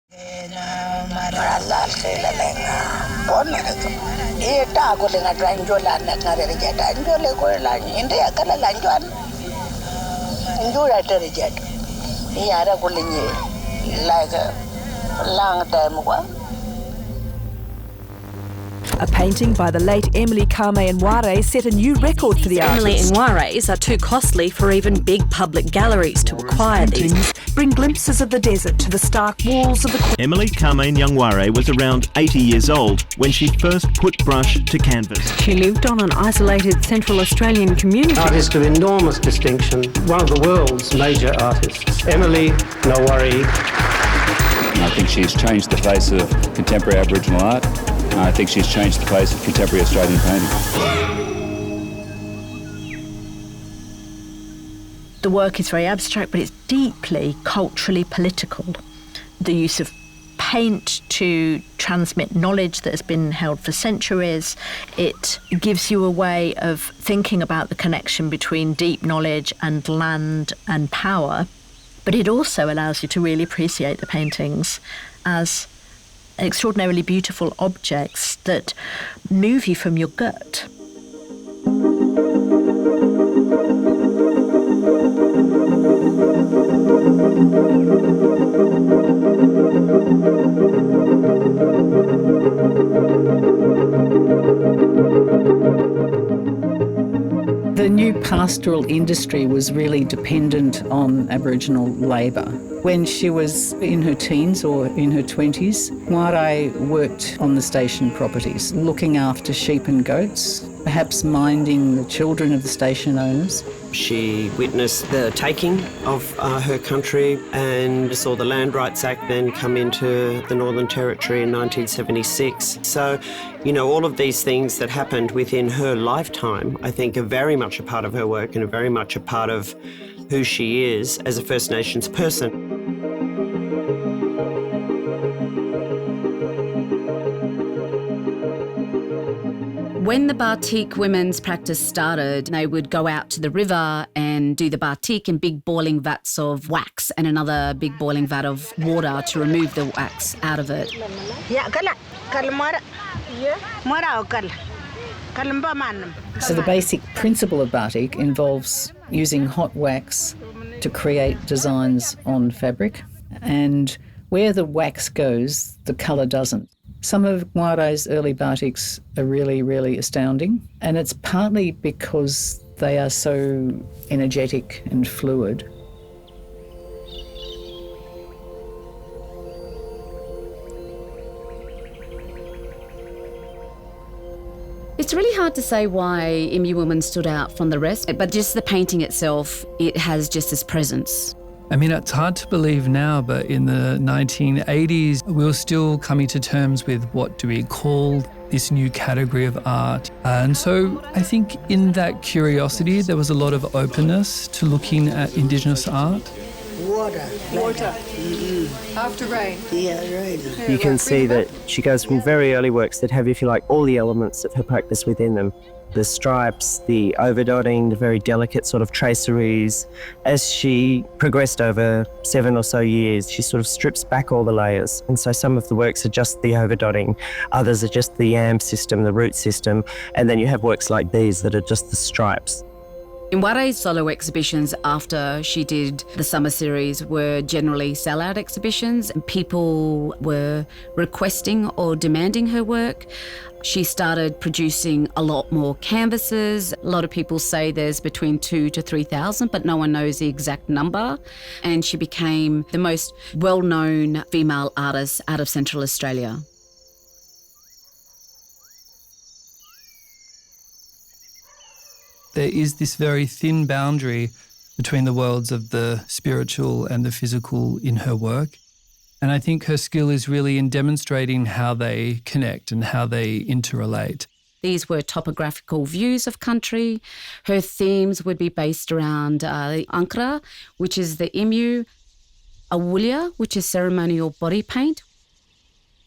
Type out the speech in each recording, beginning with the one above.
A painting by the late Emily Kam Kngwarray set a new record for the Emily artist. Kngwarrays are too costly for even big public galleries to acquire these. Bring glimpses of the desert to the stark walls of the... Emily Kam Kngwarray was around 80 years old when she first put brush to canvas. She lived on an isolated Central Australian community. Artist of enormous distinction, one of the world's major artists, Emily Kngwarray. I think she's changed the face of contemporary Aboriginal art. I think she's changed the face of contemporary Australian painting. The work is very abstract, but it's deeply culturally political. The use of paint to transmit knowledge that has been held for centuries. It gives you a way of thinking about the connection between deep knowledge and land and power, but it also allows you to really appreciate the paintings as extraordinarily beautiful objects that move you from your gut. The new pastoral industry was really dependent on Aboriginal labour. When she was in her teens or in her 20s, Kngwarray worked on the station properties, looking after sheep and goats, perhaps minding the children of the station owners. She witnessed the taking of her country and saw the Land Rights Act then come into the Northern Territory in 1976. So, you know, all of these things that happened within her lifetime, I think, are very much a part of her work and are very much a part of who she is as a First Nations person. When the Batik women's practice started, they would go out to the river and do the Batik in big boiling vats of wax and another big boiling vat of water to remove the wax out of it. So the basic principle of Batik involves using hot wax to create designs on fabric, and where the wax goes, the colour doesn't. Some of Kngwarray's early batiks are really, really astounding, and it's partly because they are so energetic and fluid. It's really hard to say why Emu Woman stood out from the rest, but just the painting itself, it has just this presence. I mean, it's hard to believe now, but in the 1980s, we were still coming to terms with what do we call this new category of art. And so I think in that curiosity, there was a lot of openness to looking at Indigenous art. Water. After rain. Yeah, rain. You can see that she goes from very early works that have, if you like, all the elements of her practice within them. The stripes, the overdotting, the very delicate sort of traceries. As she progressed over 7 or so years, she sort of strips back all the layers. And so some of the works are just the overdotting, others are just the yam system, the root system, and then you have works like these that are just the stripes. Kngwarray's solo exhibitions after she did the summer series were generally sell-out exhibitions. People were requesting or demanding her work. She started producing a lot more canvases. A lot of people say there's between 2,000 to 3,000, but no one knows the exact number. And she became the most well-known female artist out of Central Australia. There is this very thin boundary between the worlds of the spiritual and the physical in her work. And I think her skill is really in demonstrating how they connect and how they interrelate. These were topographical views of country. Her themes would be based around Anmatyerr, which is the emu, Awulia, which is ceremonial body paint.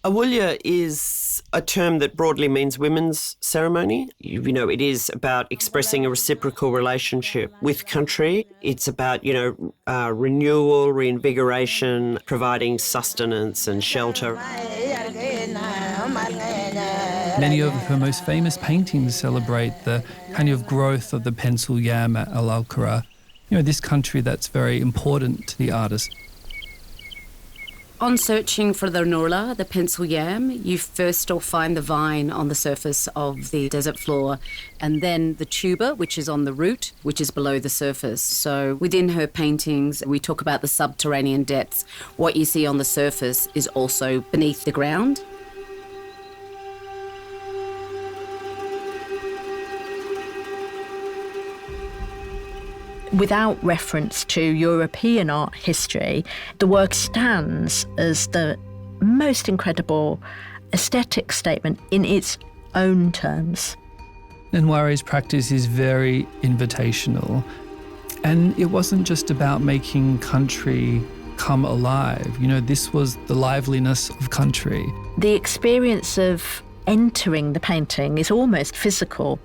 Awulya is a term that broadly means women's ceremony. You know, it is about expressing a reciprocal relationship with country. It's about, renewal, reinvigoration, providing sustenance and shelter. Many of her most famous paintings celebrate the kind of growth of the pencil yam at Alhalker. This country that's very important to the artist. On searching for the Norla, the pencil yam, you first will find the vine on the surface of the desert floor, and then the tuber, which is on the root, which is below the surface. So within her paintings, we talk about the subterranean depths. What you see on the surface is also beneath the ground. Without reference to European art history, the work stands as the most incredible aesthetic statement in its own terms. Kngwarray's practice is very invitational, and it wasn't just about making country come alive. This was the liveliness of country. The experience of entering the painting is almost physical.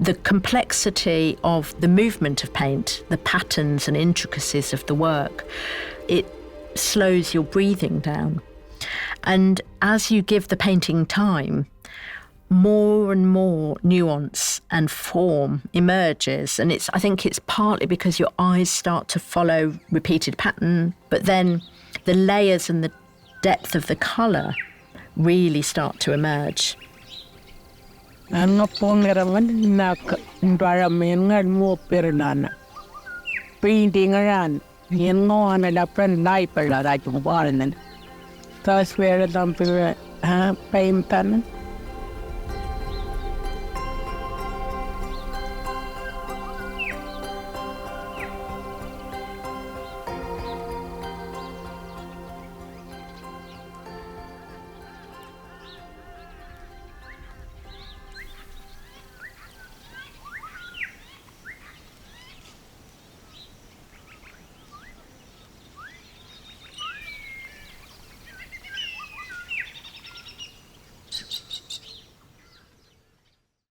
The complexity of the movement of paint, the patterns and intricacies of the work, it slows your breathing down. And as you give the painting time, more and more nuance and form emerges. And I think it's partly because your eyes start to follow repeated pattern, but then the layers and the depth of the colour really start to emerge. Painting around, life, that's where the painting.